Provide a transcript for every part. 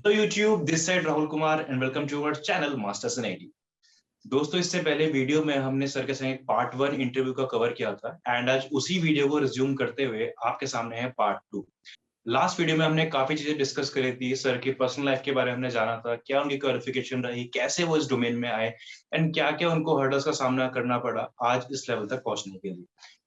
तो YouTube this side Rahul Kumar and welcome to our channel masters in IT. दोस्तों, इससे पहले वीडियो में हमने सर के संग पार्ट 1 इंटरव्यू का कवर किया था एंड आज उसी वीडियो को रिज्यूम करते हुए आपके सामने है पार्ट 2। लास्ट वीडियो में हमने काफी चीजें डिस्कस करी थी। सर की पर्सनल लाइफ के बारे में हमने जाना था, क्या उनकी क्वालिफिकेशन रही, कैसे वो इस डोमेन में आए एंड क्या क्या उनको हर्डल्स का सामना करना पड़ा आज इस लेवल तक पहुंचने के लिए।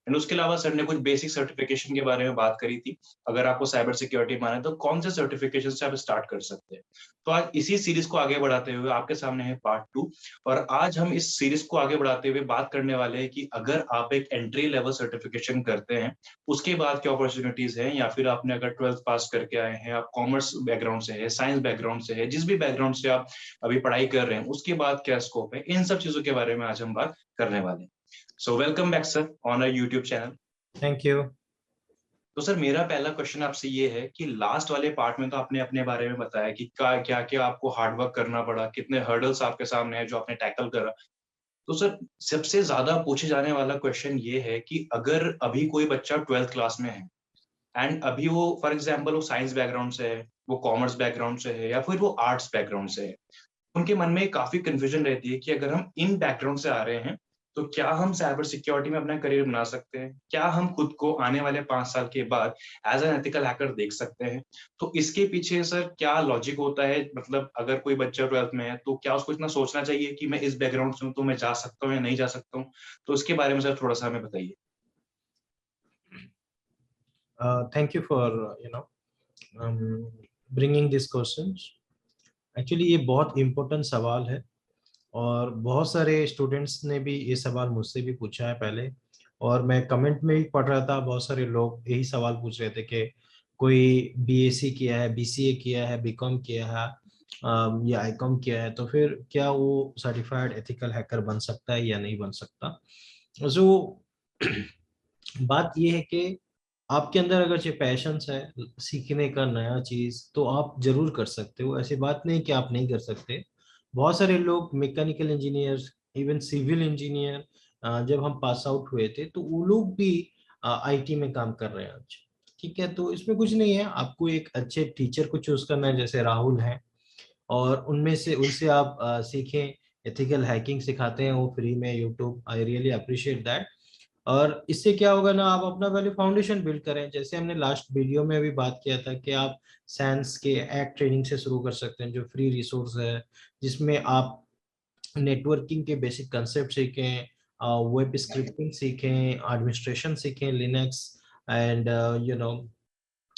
एंड उसके अलावा सर ने कुछ बेसिक सर्टिफिकेशन के बारे में बात करी थी। अगर आपको साइबर सिक्योरिटी माने तो कौन से सर्टिफिकेशन से आप स्टार्ट कर सकते हैं। तो आज इसी सीरीज को आगे बढ़ाते हुए आपके सामने है पार्ट 2। और आज हम इस सीरीज को आगे बढ़ाते हुए बात करने वाले हैं कि अगर आप एक एंट्री लेवल सर्टिफिकेशन करते हैं, उसके बाद क्या अपॉर्चुनिटीज हैं, या फिर आपने अगर 12th पास करके आए हैं, आप कॉमर्स बैकग्राउंड से है, साइंस बैकग्राउंड से है, जिस भी बैकग्राउंड से आप अभी पढ़ाई कर रहे हैं, उसके बाद क्या स्कोप है, इन सब चीजों के बारे में आज हम बात करने वाले हैं। So welcome back sir on our YouTube channel. Thank you. तो सर, मेरा पहला क्वेश्चन आपसे ये है कि लास्ट वाले पार्ट में तो आपने अपने बारे में बताया कि क्या क्या आपको हार्डवर्क करना पड़ा, कितने हर्डल्स आपके सामने है जो आपने टैकल करा। तो सर, सबसे ज्यादा पूछे जाने वाला क्वेश्चन ये है कि अगर अभी कोई बच्चा 12th क्लास में है एंड अभी वो फॉर एग्जाम्पल वो साइंस बैकग्राउंड से है, वो कॉमर्स बैकग्राउंड से है, या फिर वो आर्ट्स बैकग्राउंड से है, उनके मन में काफी कंफ्यूजन रहती है कि अगर हम इन बैकग्राउंड से आ रहे हैं तो क्या हम साइबर सिक्योरिटी में अपना करियर बना सकते हैं, क्या हम खुद को आने वाले 5 साल के बाद एज एन एथिकल हैकर देख सकते हैं। तो इसके पीछे सर क्या लॉजिक होता है, मतलब अगर कोई बच्चा 12th में है तो क्या उसको इतना सोचना चाहिए कि मैं इस बैकग्राउंड से हूँ तो मैं जा सकता हूँ या नहीं जा सकता हूँ। तो इसके बारे में सर थोड़ा सा हमें बताइए। Thank you for bringing this questions. Actually ये बहुत इम्पोर्टेंट सवाल है और बहुत सारे स्टूडेंट्स ने भी ये सवाल मुझसे भी पूछा है पहले, और मैं कमेंट में भी पढ़ रहा था, बहुत सारे लोग यही सवाल पूछ रहे थे कि कोई बीएससी किया है, बीसीए किया है, बीकॉम किया है या आईकॉम किया है, तो फिर क्या वो सर्टिफाइड एथिकल हैकर बन सकता है या नहीं बन सकता। जो बात ये है कि आपके अंदर अगर जो पैशंस है सीखने का नया चीज, तो आप जरूर कर सकते हो। ऐसी बात नहीं कि आप नहीं कर सकते। बहुत सारे लोग mechanical engineer, even civil engineer, जब हम पास आउट हुए थे तो वो लोग भी आईटी में काम कर रहे हैं आज। ठीक है, तो इसमें कुछ नहीं है, आपको एक अच्छे टीचर को चूज करना है, जैसे राहुल है, और उनमें से उनसे आप सीखें। एथिकल हैकिंग सिखाते हैं वो फ्री में, YouTube, I really appreciate that. और इससे क्या होगा ना, आप अपना पहले फाउंडेशन बिल्ड करें। जैसे हमने लास्ट वीडियो में भी बात किया था कि आप साइंस के एक्ट ट्रेनिंग से शुरू कर सकते हैं, जो फ्री रिसोर्स है, जिसमें आप नेटवर्किंग के बेसिक कंसेप्ट सीखें, वेब स्क्रिप्टिंग सीखें, एडमिनिस्ट्रेशन सीखें, लिनक्स एंड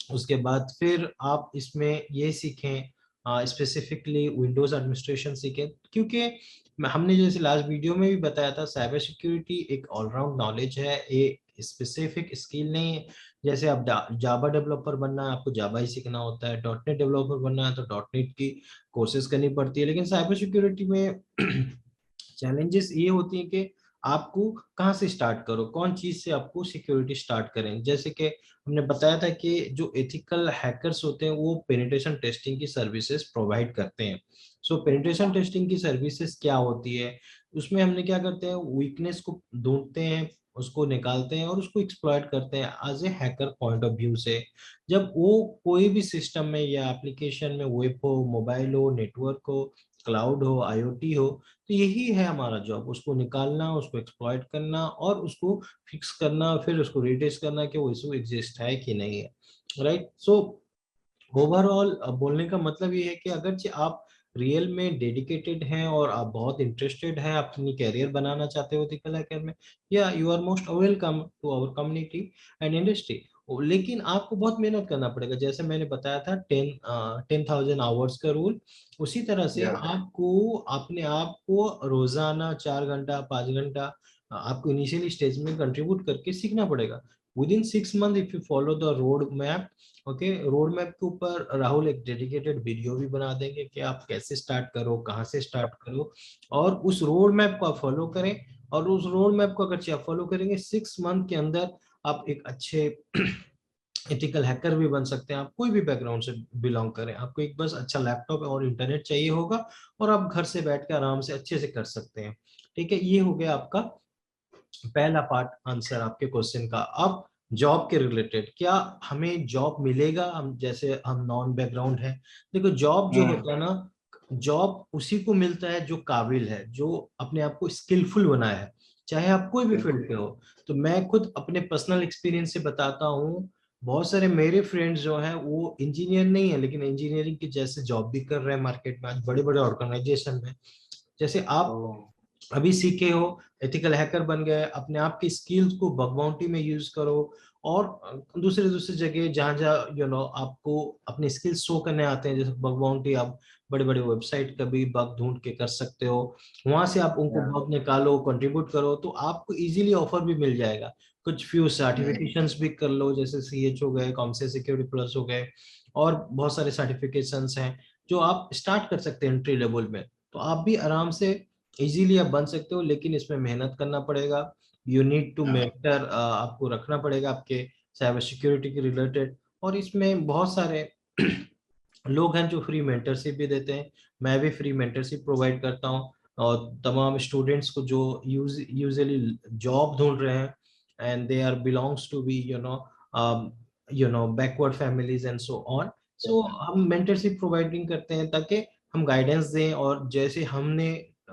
उसके बाद फिर आप इसमें ये सीखें, स्पेसिफिकली विंडोज एडमिनिस्ट्रेशन सीखें। क्योंकि हमने जैसे लास्ट वीडियो में भी बताया था, साइबर सिक्योरिटी एक ऑलराउंड नॉलेज है, ये स्पेसिफिक स्किल नहीं है। जैसे आप जावा डेवलपर बनना है, आपको जावा ही सीखना होता है। डॉट नेट डेवलपर बनना है तो डॉट नेट की कोर्सेज करनी पड़ती है। लेकिन साइबर सिक्योरिटी में चैलेंजेस ये होती है कि आपको कहाँ से स्टार्ट करो, कौन चीज से आपको सिक्योरिटी स्टार्ट करें। जैसे कि हमने बताया था कि जो एथिकल हैकर्स होते हैं वो पेनिट्रेशन टेस्टिंग की सर्विसेज प्रोवाइड करते हैं। सो पेनिट्रेशन टेस्टिंग की सर्विसेज क्या होती है, उसमें हमने क्या करते हैं, वीकनेस को ढूंढते हैं, उसको निकालते हैं और उसको एक्सप्लॉइट करते हैं as a hacker point of view से। जब वो कोई भी सिस्टम में या एप्लीकेशन में, वेब हो, मोबाइल हो, नेटवर्क हो, क्लाउड हो, आईओटी हो, तो यही है हमारा जॉब, उसको निकालना, उसको एक्सप्लॉइट करना और उसको फिक्स करना, फिर उसको रीटेस्ट करना कि वो इशू एग्जिस्ट है कि नहीं है। राइट। सो ओवरऑल बोलने का मतलब ये है कि अगर आप रियल में डेडिकेटेड हैं और आप बहुत इंटरेस्टेड हैं, अपनी कैरियर बनाना चाहते हो एथिकल हैकर में, या you are most welcome to our community and industry. लेकिन आपको बहुत मेहनत करना पड़ेगा। जैसे मैंने बताया था 10,000 आवर्स का रूल, उसी तरह से या आपको अपने आप को रोजाना 4 घंटा, 5 घंटा आपको इनिशियली स्टेज में कंट्रीब्यूट करके सीखना पड़ेगा। With in 6 month if you follow the road map, okay, road map के ऊपर राहुल एक डेडिकेटेड वीडियो भी बना देंगे कि आप कैसे स्टार्ट करो, कहाँ से स्टार्ट करो, और उस रोड मैप को आप फॉलो करें। और उस रोड मैप को अगर आप फॉलो करेंगे, 6 मंथ के अंदर आप एक अच्छे एथिकल हैकर भी बन सकते हैं। आप कोई भी बैकग्राउंड से बिलोंग करें, आपको एक बस अच्छा लैपटॉप और इंटरनेट चाहिए होगा, और आप घर से बैठ के आराम से अच्छे से कर सकते हैं। ठीक है, ये हो गया आपका पहला पार्ट आंसर आपके क्वेश्चन का। अब जॉब के रिलेटेड, क्या हमें जॉब मिलेगा, हम जैसे हम नॉन बैकग्राउंड है। देखो जॉब जो होता है ना, जॉब उसी को मिलता है जो काबिल है, जो अपने आप को स्किलफुल बनाया है, चाहे आप कोई भी बिल्कुल। फील्ड पे हो। तो मैं खुद अपने पर्सनल एक्सपीरियंस से बताता हूँ, बहुत सारे मेरे फ्रेंड्स जो हैं वो इंजीनियर नहीं है, लेकिन इंजीनियरिंग के जैसे जॉब भी कर रहे हैं मार्केट में, आज बड़े बड़े ऑर्गेनाइजेशन में। जैसे ओ। आप अभी सीखे हो, एथिकल हैकर बन गए, अपने आप की स्किल्स को बग बाउंटी में यूज करो, और दूसरे दूसरे जगह जहां जहां आपको अपने स्किल्स शो करने आते हैं, जैसे बग बाउंटी, आप बड़े बड़े वेबसाइट का भी बग ढूंढ के कर सकते हो, वहां से आप उनको Yeah. बग निकालो, कंट्रीब्यूट करो, तो आपको इजीली ऑफर भी मिल जाएगा। कुछ फ्यू सर्टिफिकेशंस भी कर लो, जैसे CH हो गए, कॉमसे सिक्योरिटी प्लस हो गए, और बहुत सारे सर्टिफिकेशंस हैं जो आप स्टार्ट कर सकते हैं एंट्री लेवल में। तो आप भी आराम से इजीली आप बन सकते हो, लेकिन इसमें मेहनत करना पड़ेगा। यू नीड टू हाँ। मेंटर, आपको रखना पड़ेगा आपके साइबर सिक्योरिटी के रिलेटेड। और इसमें बहुत सारे लोग हैं जो फ्री मेंटरशिप भी देते हैं, मैं भी फ्री मेंटरशिप प्रोवाइड करता हूँ। और तमाम स्टूडेंट्स को जो यूजुअली जॉब ढूंढ रहे हैं, and they are belongs to be backward families and so on, so हम मेंटरशिप प्रोवाइडिंग करते हैं, ताकि हम गाइडेंस दें, और जैसे हमने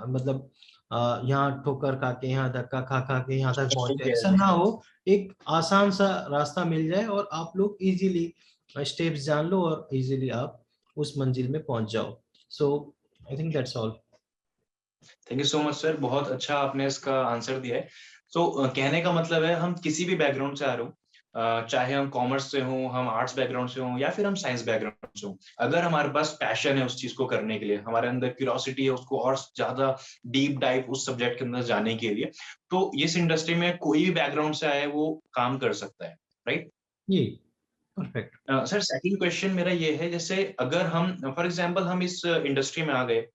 मतलब यहाँ ठोकर खा के, यहाँ धक्का खा खा के यहाँ तक पहुंचे, ऐसा Yes. ना हो। एक आसान सा रास्ता मिल जाए और आप लोग इजीली स्टेप्स जान लो, और इजीली आप उस मंजिल में पहुंच जाओ। So I think that's all. Thank you so much sir, बहुत अच्छा आपने इसका आंसर दिया है। तो कहने का मतलब है हम किसी भी बैकग्राउंड से आ रहे हो, चाहे हम कॉमर्स से हों, हम आर्ट्स बैकग्राउंड से हों, या फिर हम साइंस बैकग्राउंड से हों, अगर हमारे पास पैशन है उस चीज को करने के लिए, हमारे अंदर क्यूरियोसिटी है उसको और ज्यादा डीप डाइव उस सब्जेक्ट के अंदर जाने के लिए, तो इस इंडस्ट्री में कोई भी बैकग्राउंड से आए वो काम कर सकता है, राइट? जी, परफेक्ट। सर सेकंड क्वेश्चन मेरा ये है, जैसे अगर हम फॉर एग्जांपल हम इस इंडस्ट्री में आ गए,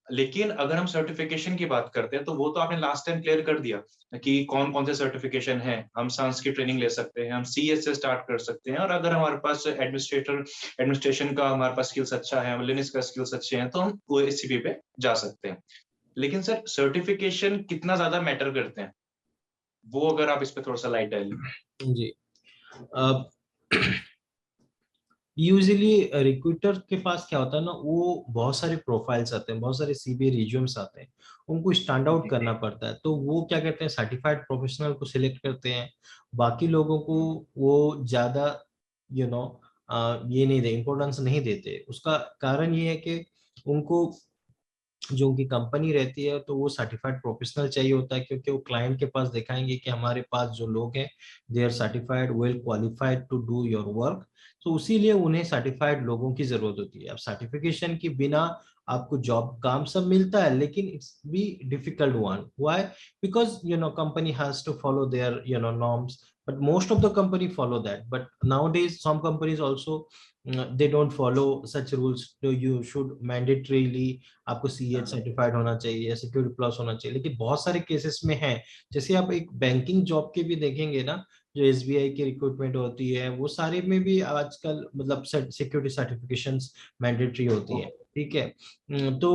लेकिन अगर हम सर्टिफिकेशन की बात करते हैं तो वो तो आपने लास्ट टाइम क्लियर कर दिया कि कौन कौन से सर्टिफिकेशन हैं। हम सांस की ट्रेनिंग ले सकते हैं, हम CS से स्टार्ट कर सकते हैं, और अगर हमारे पास एडमिनिस्ट्रेशन का हमारे पास स्किल्स अच्छा है, लिनक्स का स्किल्स अच्छे हैं, तो हम OSCP पे जा सकते हैं। लेकिन सर सर्टिफिकेशन कितना ज्यादा मैटर करते हैं, वो अगर आप इस पे थोड़ा सा लाइट डालिए। जी, अब यूजुअली रिक्रूटर के पास क्या होता है ना, वो बहुत सारे प्रोफाइल्स आते हैं, बहुत सारे CV रिज्यूम्स आते हैं, उनको स्टैंड आउट करना पड़ता है। तो वो क्या कहते हैं, सर्टिफाइड प्रोफेशनल को सिलेक्ट करते हैं, बाकी लोगों को वो ज्यादा यू नो ये नहीं दे, इम्पोर्टेंस नहीं देते। उसका कारण ये है कि उनको, जो उनकी कंपनी रहती है, तो वो सर्टिफाइड प्रोफेशनल चाहिए होता है, क्योंकि वो क्लाइंट के पास दिखाएंगे कि हमारे पास जो लोग हैं, they are certified, well qualified to do your work. तो उसीलिए उन्हें सर्टिफाइड लोगों की जरूरत होती है। अब सर्टिफिकेशन के बिना आपको जॉब काम सब मिलता है, लेकिन it's be difficult one. Why? Because company has to follow their norms, but most of the company follow that. But nowadays some companies also they don't follow such rules. So you should mandatorily आपको CH certified होना चाहिए, security plus होना चाहिए, लेकिन बहुत सारे cases में है। जैसे आप एक बैंकिंग जॉब के भी देखेंगे ना, जो SBI की रिक्रूटमेंट होती है, वो सारे में भी आजकल मतलब सिक्योरिटी सर्टिफिकेशंस मैंडेटरी होती है। ठीक है। तो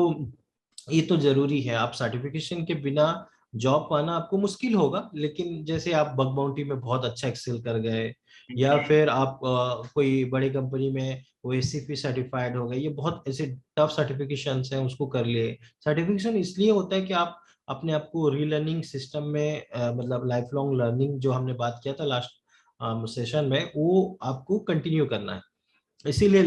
ये तो जरूरी है, आप सर्टिफिकेशन के बिना जॉब पाना आपको मुश्किल होगा, लेकिन जैसे आप बग बाउंटी में बहुत अच्छा एक्सेल कर गए, या फिर आप कोई बड़ी कंपनी में OSCP सर्टिफाइड हो गए, ये बहुत ऐसे टफ सर्टिफिकेशंस हैं, उसको कर लिए। सर्टिफिकेशन इसलिए होता है कि आप अपने आप को रीलर्निंग सिस्टम में मतलब लाइफ लॉन्ग लर्निंग, जो हमने बात किया था लास्ट सेशन में, वो आपको कंटिन्यू करना है, इसीलिए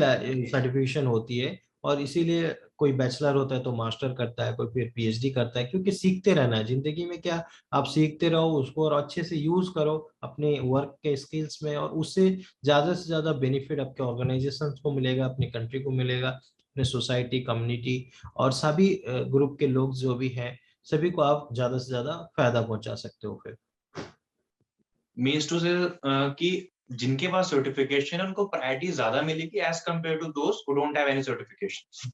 सर्टिफिकेशन होती है। और इसीलिए कोई बैचलर होता है तो मास्टर करता है, कोई फिर PhD करता है, क्योंकि सीखते रहना है जिंदगी में। क्या, आप सीखते रहो उसको और अच्छे से यूज करो अपने वर्क के स्किल्स में, और उससे से ज्यादा बेनिफिट आपके ऑर्गेनाइजेशन को मिलेगा, अपनी कंट्री को मिलेगा, अपने सोसाइटी, कम्युनिटी, और सभी ग्रुप के लोग जो भी हैं, सभी को आप ज्यादा से ज्यादा फायदा पहुंचा सकते हो फिर। मीन्स टू से कि जिनके पास सर्टिफिकेशन है उनको प्रायोरिटी ज्यादा मिलेगी as compare to those who don't have any certification.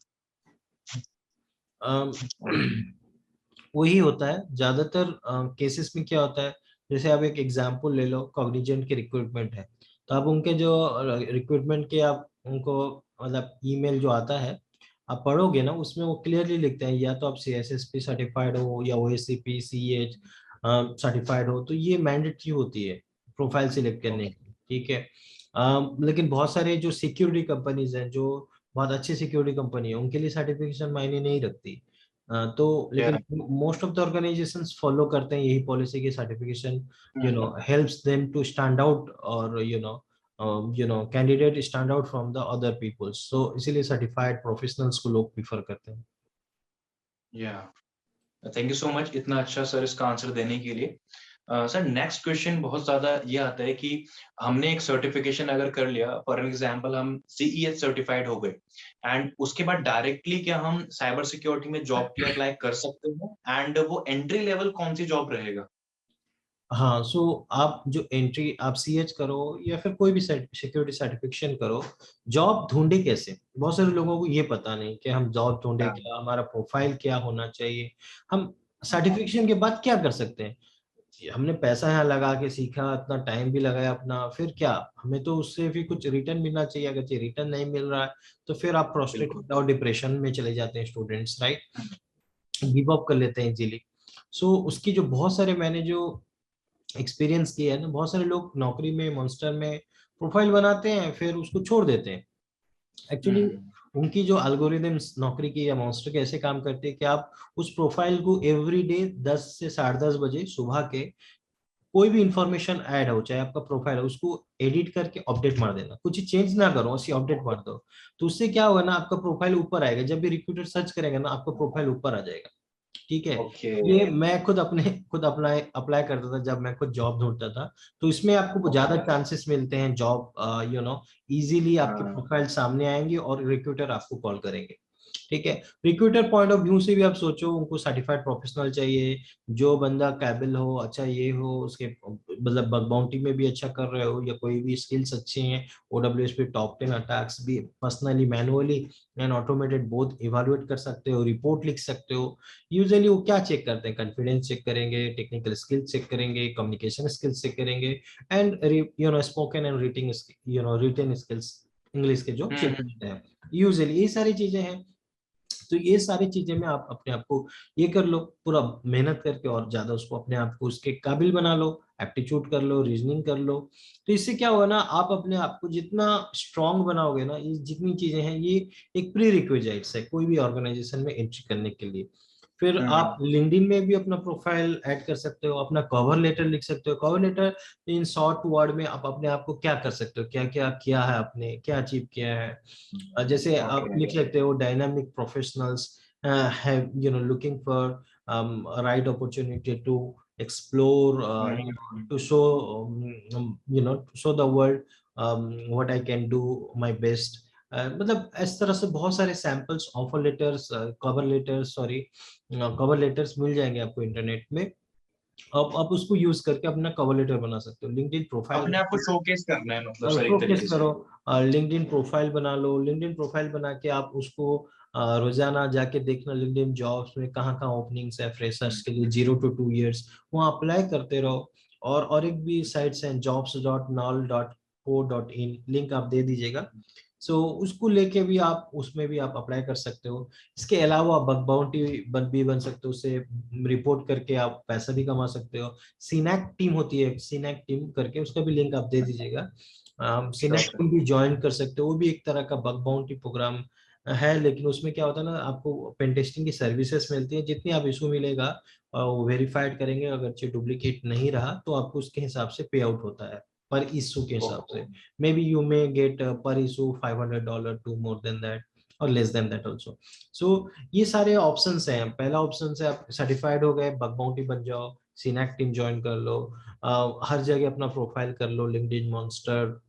Um, वही होता है ज्यादातर केसेस में। क्या होता है, जैसे आप एक एग्जांपल ले लो, कॉग्निजेंट की रिक्रूटमेंट है, तो आप उनके जो रिक्रूटमेंट के, आप उनको मतलब ईमेल जो आता है, आप पढ़ोगे ना, उसमें वो क्लियरली लिखते हैं, या तो आप CSSP सर्टिफाइड हो, या OSCP CH सर्टिफाइड हो, तो ये मैंडेटरी होती है। प्रोफाइल सिलेक्ट करने की, ठीक है। लेकिन बहुत सारे जो सिक्योरिटी कंपनीज हैं, जो बहुत अच्छी सिक्योरिटी कंपनी है, उनके लिए सर्टिफिकेशन मायने नहीं रखती। तो Yeah. लेकिन most of the organisations follow करते हैं यही पॉलिसी की certification hmm. Helps them to stand out, और candidate stand out from the other peoples, so इसीलिए सर्टिफाइड प्रोफेशनल्स को लोग प्रीफर करते हैं। या थैंक यू सो मच इतना अच्छा सर इसका आंसर देने के लिए। सर नेक्स्ट क्वेश्चन बहुत ज्यादा ये आता है कि हमने एक सर्टिफिकेशन अगर कर लिया, फॉर एग्जांपल हम सीईएस सर्टिफाइड हो गए, एंड उसके बाद डायरेक्टली क्या हम साइबर सिक्योरिटी में जॉब के लिए अप्लाई कर सकते हैं, एंड वो एंट्री लेवल कौन सी जॉब रहेगा? हाँ, सो आप जो एंट्री आप सीएच करो या फिर कोई भी सिक्योरिटी सर्टिफिकेशन करो, जॉब ढूंढे कैसे, बहुत सारे लोगों को ये पता नहीं कि हम जॉब ढूंढे हाँ। क्या, हमारा प्रोफाइल क्या होना चाहिए, हम सर्टिफिकेशन के बाद क्या कर सकते हैं। हमने पैसा यहाँ लगा के सीखा, इतना टाइम भी लगाया अपना, फिर क्या, हमें तो उससे भी कुछ रिटर्न मिलना चाहिए। अगर ये रिटर्न नहीं मिल रहा है तो फिर आप बिल्कुल। फ्रस्ट्रेटेड और डिप्रेशन में चले जाते हैं स्टूडेंट्स, राइट, गिव अप कर लेते हैं इजीली। सो उसकी जो बहुत सारे मैंने जो एक्सपीरियंस किया है ना, बहुत सारे लोग नौकरी में मॉन्स्टर में प्रोफाइल बनाते हैं फिर उसको छोड़ देते हैं। एक्चुअली हम्म। उनकी जो एल्गोरिदम्स नौकरी की या मॉन्स्टर के ऐसे काम करते हैं कि आप उस प्रोफाइल को एवरी डे 10 से 10:30 बजे सुबह के कोई भी इंफॉर्मेशन ऐड हो, चाहे आपका प्रोफाइल है, उसको एडिट करके अपडेट मार देना, कुछ चेंज ना करो, ऐसे अपडेट मार दो। तो उससे क्या होगा ना, आपका प्रोफाइल ऊपर आएगा, जब भी रिक्रूटर सर्च करेगा ना आपका प्रोफाइल ऊपर आ जाएगा, ठीक है। ओके। ये मैं खुद अप्लाई अप्लाई करता था जब मैं खुद जॉब ढूंढता था। तो इसमें आपको ज्यादा ओके। चांसेस मिलते हैं जॉब, इजीली आपके हाँ। प्रोफाइल सामने आएंगे और रिक्रूटर आपको कॉल करेंगे, ठीक है। रिक्रूटर पॉइंट ऑफ व्यू से भी आप सोचो, उनको सर्टिफाइड प्रोफेशनल चाहिए, जो बंदा कैबल हो, अच्छा ये हो, उसके मतलब बग बाउंटी में भी अच्छा कर रहे हो, या कोई भी स्किल्स अच्छे हैं, ओडब्ल्यूएस पे टॉप 10 अटैक्स भी personally manually and automated both evaluate कर सकते हो, रिपोर्ट लिख सकते हो। यूजुअली वो क्या चेक करते हैं, कॉन्फिडेंस चेक करेंगे, टेक्निकल स्किल्स चेक करेंगे, कम्युनिकेशन स्किल्स चेक करेंगे, and spoken and reading written skills, English के जो चेक हम्म। करते हैं। यूजुअली ये सारी चीजें हैं। तो ये सारी चीजें में आप अपने आप को ये कर लो, पूरा मेहनत करके और ज्यादा उसको अपने आप को उसके काबिल बना लो, एप्टीट्यूड कर लो, रीजनिंग कर लो। तो इससे क्या होगा ना, आप अपने आप को जितना स्ट्रांग बनाओगे ना, ये जितनी चीजें हैं ये एक प्री रिक्विजिट्स है कोई भी ऑर्गेनाइजेशन में एंट्री करने के लिए। फिर आप हम्म। लिंक्डइन में भी अपना प्रोफाइल ऐड कर सकते हो, अपना कवर लेटर लिख सकते हो। Cover letter in short word में आप अपने आप को क्या कर सकते हो, क्या क्या किया है आपने, क्या अचीव किया है। जैसे आप ओके। लिख सकते हो, dynamic professionals have looking for a right opportunity to explore, to show to show the world what I can do my best. मतलब इस तरह से बहुत सारे samples, offer letters, cover letters, sorry cover letters मिल जाएंगे आपको इंटरनेट में। आप उसको यूज करके अपना कवर लेटर बना सकते हो, लिंक्डइन प्रोफाइल अपने आप को शोकेस करना है मतलब और सर एक शोकेस तरीके से। करो। लिंक्डइन प्रोफाइल बना लो, लिंक्डइन प्रोफाइल बना के आप उसको रोजाना जाके देखना लिंक्डइन जॉब्स में कहाँ कहाँ ओपनिंग्स है फ्रेशर्स के लिए, 0 to 2 years, वहाँ अप्लाई करते रहो। और एक भी साइट्स हैं, jobs.nal.co.in, लिंक आप दे दीजिएगा। सो उसको लेके भी आप उसमें भी आप अप्लाई कर सकते हो। इसके अलावा बग बाउंटी भी बन सकते हो, उससे रिपोर्ट करके आप पैसा भी कमा सकते हो। सीनैक टीम होती है, सीनैक टीम करके, उसका भी लिंक आप दे दीजिएगा। श्योर सिनेक्ट सर। भी ज्वाइन कर सकते हो, वो भी एक तरह का बग बाउंटी प्रोग्राम है। लेकिन उसमें क्या होता है ना, आपको पेन टेस्टिंग की सर्विसेज मिलती है, जितनी आप इशू मिलेगा वो वेरीफाइड करेंगे, अगर ये डुप्लीकेट नहीं रहा तो आपको उसके हिसाब से पे आउट होता है, पर इशू के हिसाब ओके। से। Maybe you may get per issue $500 to more than that, और less than that also. So ये सारे ऑप्शंस हैं। पहला ऑप्शन है आप सर्टिफाइड हो गए, बग बाउंटी बन जाओ, सीनैक टीम ज्वाइन कर लो, हर जगह अपना प्रोफाइल कर लो, लिंक्डइन, मॉन्स्टर,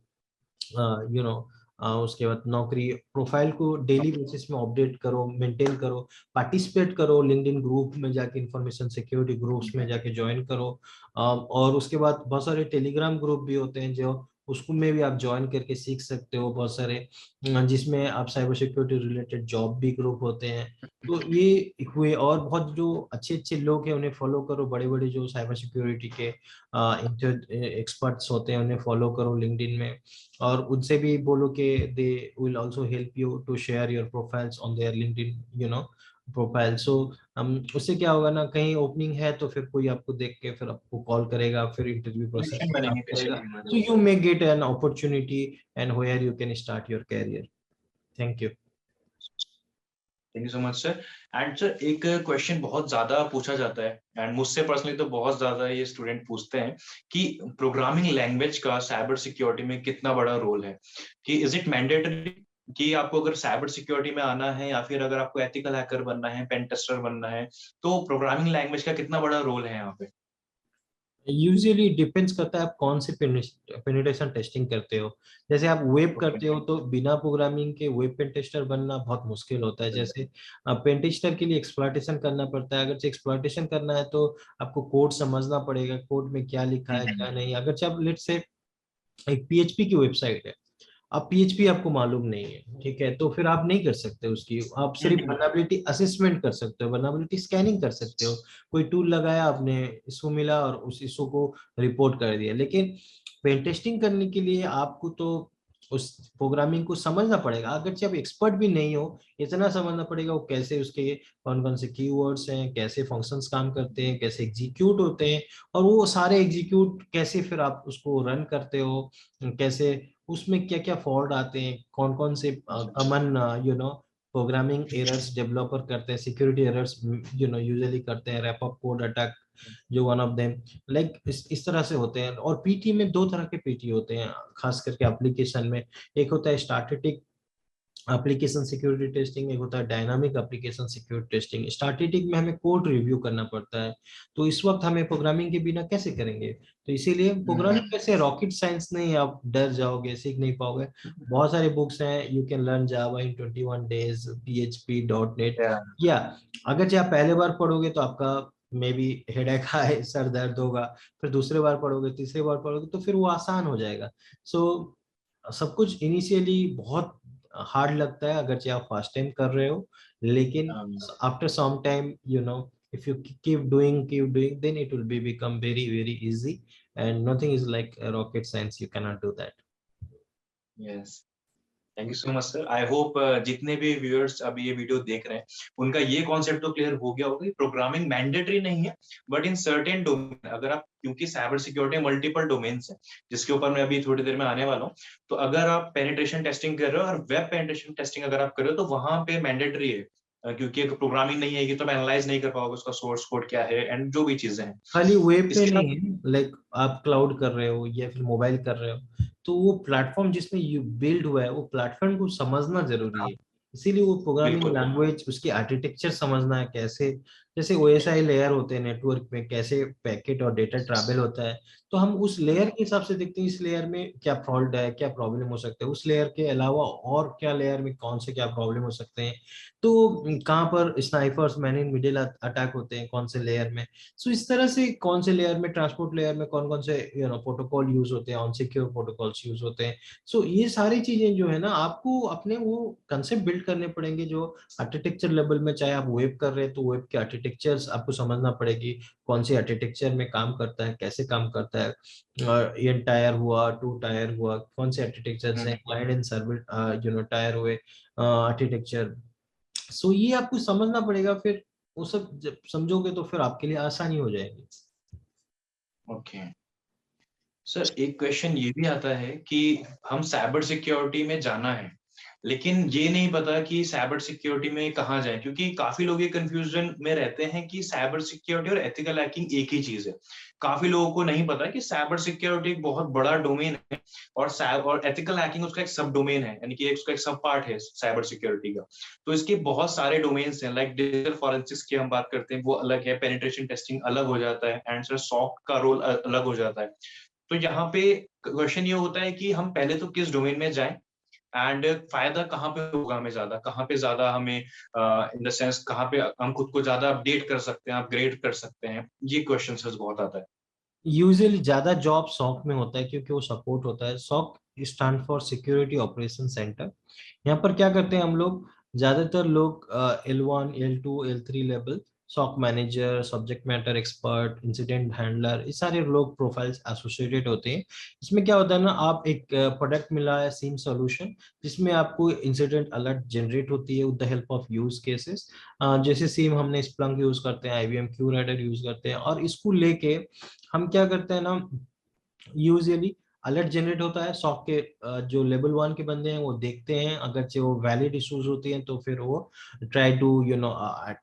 यू नो उसके बाद नौकरी प्रोफाइल को डेली बेसिस में अपडेट करो, मेंटेन करो, पार्टिसिपेट करो लिंक्डइन ग्रुप में जाके, इंफॉर्मेशन सिक्योरिटी ग्रुप्स में जाके ज्वाइन करो। और उसके बाद बहुत सारे टेलीग्राम ग्रुप भी होते हैं जो उसको में भी आप ज्वाइन करके सीख सकते हो बहुत सारे, जिसमें आप साइबर सिक्योरिटी रिलेटेड जॉब भी ग्रुप होते हैं। तो ये हुए, और बहुत जो अच्छे अच्छे लोग हैं उन्हें फॉलो करो, बड़े बड़े जो साइबर सिक्योरिटी के एक्सपर्ट्स होते हैं उन्हें फॉलो करो लिंक्डइन में, और उनसे भी बोलो कि they will also help you to share your profiles on their LinkedIn profile. So उससे क्या होगा ना, कहीं ओपनिंग है तो फिर कोई आपको देख के फिर आपको कॉल करेगा, फिर इंटरव्यू प्रोसेस कनेक्शन बनेंगे करेगा, कनेक्शन so बनेंगे। you may get an opportunity and where you can start your career. Thank you. Thank you so much sir. And sir एक क्वेश्चन बहुत ज्यादा पूछा जाता है, एंड मुझसे पर्सनली तो बहुत ज्यादा ये स्टूडेंट पूछते हैं कि प्रोग्रामिंग लैंग्वेज का साइबर सिक्योरिटी में कितना बड़ा रोल है, कि इज इट मैंडेटरी कि आपको अगर साइबर सिक्योरिटी में आना है या फिर अगर आपको एथिकल हैकर बनना है, पेन टेस्टर बनना है, तो प्रोग्रामिंग लैंग्वेज का कितना बड़ा रोल है यहाँ पे? यूजुअली डिपेंड्स करता है आप कौन से पेनिट्रेशन टेस्टिंग करते हो। जैसे आप वेब ओके। करते हो तो बिना प्रोग्रामिंग के वेब पेन टेस्टर बनना बहुत मुश्किल होता है। जैसे पेन टेस्टर के लिए एक्सप्लॉइटेशन करना पड़ता है, अगर एक्सप्लॉइटेशन करना है तो आपको कोड समझना पड़ेगा, कोड में क्या लिखा है क्या नहीं। अगर आप लेट्स से एक पीएचपी की वेबसाइट है, अब पीएचपी आपको मालूम नहीं है, ठीक है, तो फिर आप नहीं कर सकते उसकी, आप सिर्फ वल्नरेबिलिटी असेसमेंट कर सकते हो, वल्नरेबिलिटी स्कैनिंग कर सकते हो। कोई टूल लगाया आपने, इशू मिला और उस इशू को रिपोर्ट कर दिया। लेकिन पेन टेस्टिंग करने के लिए आपको तो उस प्रोग्रामिंग को समझना पड़ेगा, अगर आप एक्सपर्ट भी नहीं हो, इतना समझना पड़ेगा वो कैसे, उसके कौन कौन से कीवर्ड्स हैं, कैसे फंक्शंस काम करते हैं, कैसे एग्जीक्यूट होते हैं, और वो सारे एग्जीक्यूट कैसे फिर आप उसको रन करते हो, कैसे उसमें क्या क्या फॉल्ट आते हैं, कौन कौन से कॉमन प्रोग्रामिंग एरर्स डेवलपर करते हैं, सिक्योरिटी एरर्स यूजुअली करते हैं, रैप अप कोड अटैक जो वन ऑफ देम, लाइक इस तरह से होते हैं। और पीटी में दो तरह के पीटी होते हैं, खास करके एप्लीकेशन में। एक होता है स्टैटिक एप्लीकेशन सिक्योरिटी टेस्टिंग, एक होता है dynamic application security testing. Static में हमें कोड रिव्यू करना पड़ता है, तो इस वक्त हमें प्रोग्रामिंग के बिना कैसे करेंगे, तो इसीलिए प्रोग्रामिंग कैसे रॉकेट साइंस नहीं, आप डर जाओगे, सीख नहीं पाओगे। बहुत सारे बुक्स हैं, you can learn Java in 21 days, PHP dot net, या अगर जो आप पहले बार पढ़ोगे तो आपका मे बी हेडेक आए, सर दर्द होगा, फिर दूसरे बार पढ़ोगे, तीसरे बार पढ़ोगे तो फिर वो आसान हो जाएगा। सो सब कुछ इनिशियली बहुत हार्ड लगता है अगर आप फर्स्ट टाइम कर रहे हो, लेकिन after some time if you keep doing, then it will be become very very easy, and nothing is like a rocket science, you cannot do that. Yes, thank you so much sir. I hope जितने भी viewers अभी ये video देख रहे हैं उनका ये concept तो क्लियर हो गया होगा कि प्रोग्रामिंग मैंडेटरी नहीं है, बट इन सर्टेन डोमेन अगर आप, क्योंकि साइबर सिक्योरिटी मल्टीपल डोमेन्स है जिसके ऊपर मैं अभी थोड़ी देर में आने वाला हूँ, तो अगर आप पेनिट्रेशन टेस्टिंग कर रहे हो और वेब पेनिट्रेशन टेस्टिंग अगर आप कर रहे हो तो वहां पे मैंडेटरी है, क्योंकि अगर प्रोग्रामिंग नहीं है तो एनालाइज नहीं कर पाओगे उसका सोर्स कोड क्या है एंड जो भी चीजें हैं। खाली वेब पे इसके साथ नहीं है, लाइक आप क्लाउड कर रहे हो या फिर मोबाइल कर रहे हो, तो वो प्लेटफॉर्म जिसमें यू बिल्ड हुआ है वो प्लेटफॉर्म को समझना जरूरी है। इसीलिए वो प्रोग्रामिंग बिल्कुल। लैंग्वेज, उसकी आर्किटेक्चर समझना है, कैसे जैसे ओएसआई लेयर होते हैं नेटवर्क में, कैसे पैकेट और डेटा ट्रैवल होता है, तो हम उस लेयर के हिसाब से देखते हैं इस लेयर में क्या फॉल्ट है, क्या प्रॉब्लम हो सकता है, उस लेयर के अलावा और क्या लेयर में कौन से क्या प्रॉब्लम हो सकते हैं, तो कहाँ पर snipers man in middle attack होते हैं कौन से लेयर में। सो इस तरह से कौन से लेयर में, ट्रांसपोर्ट लेयर में कौन कौन से प्रोटोकॉल यूज होते हैं, अनसिक्योर प्रोटोकॉल्स यूज होते हैं। सो ये सारी चीजें जो है ना, आपको अपने वो कंसेप्ट बिल्ड करने पड़ेंगे जो आर्किटेक्चर लेवल में, चाहे आप वेब कर रहे हैं तो वेब के आर्किटेक्चर्स आपको समझना पड़ेगी, कौन सी आर्किटेक्चर में काम करता है, कैसे काम करता है, एन टायर हुआ, टू टायर हुआ, कौन से आर्किटेक्चर्स हैं, क्लाइंट एंड सर्वर टायर हुए आर्किटेक्चर। सो ये आपको समझना पड़ेगा, फिर वो सब जब समझोगे तो फिर आपके लिए आसानी हो जाएगी। ओके सर, एक क्वेश्चन ये भी आता है कि हम साइबर सिक्योरिटी में जाना है लेकिन ये नहीं पता कि साइबर सिक्योरिटी में कहाँ जाए, क्योंकि काफी लोग ये कंफ्यूजन में रहते हैं कि साइबर सिक्योरिटी और एथिकल हैकिंग एक ही चीज है। काफी लोगों को नहीं पता कि साइबर सिक्योरिटी एक बहुत बड़ा डोमेन है और एथिकल हैकिंग उसका एक सब डोमेन है, यानी कि उसका एक सब पार्ट है साइबर सिक्योरिटी का। तो इसके बहुत सारे डोमेन्स हैं, लाइक डिजिटल फॉरेंसिक्स की हम बात करते हैं वो अलग है, पेनिट्रेशन टेस्टिंग अलग हो जाता है, एंड सर सॉक का रोल अलग हो जाता है। तो यहाँ पे क्वेश्चन ये होता है कि हम पहले तो किस डोमेन में जाएं एंड फायदा कहाँ पे होगा हमें ज्यादा, कहाँ पे ज्यादा हमें इन द सेंस कहाँ पे हम खुद को ज्यादा अपडेट कर सकते हैं, अपग्रेड कर सकते हैं, ये क्वेश्चन बहुत आता है। यूजुअली ज्यादा जॉब सॉक में होता है क्योंकि वो सपोर्ट होता है। SOC stand for security operation center. यहाँ पर क्या करते हैं हम लोग, ज्यादातर लोग L1, L2, L3 level SOC manager, subject matter expert, incident handler, ये सारे लोग प्रोफाइल्स एसोसिएटेड होते हैं। इसमें क्या होता है ना, आप एक प्रोडक्ट मिला है सीम सॉल्यूशन, जिसमें आपको इंसिडेंट अलर्ट जनरेट होती है with the help of use cases. जैसे सीम हमने स्प्लंक यूज करते हैं, IBM क्यू राइडर यूज करते हैं, और इसको लेके हम क्या करते हैं ना, यूजुअली अलर्ट जनरेट होता है सॉक के जो लेवल 1 के बंदे हैं वो देखते हैं, अगर से वो वैलिड इश्यूज होती हैं तो फिर वो try to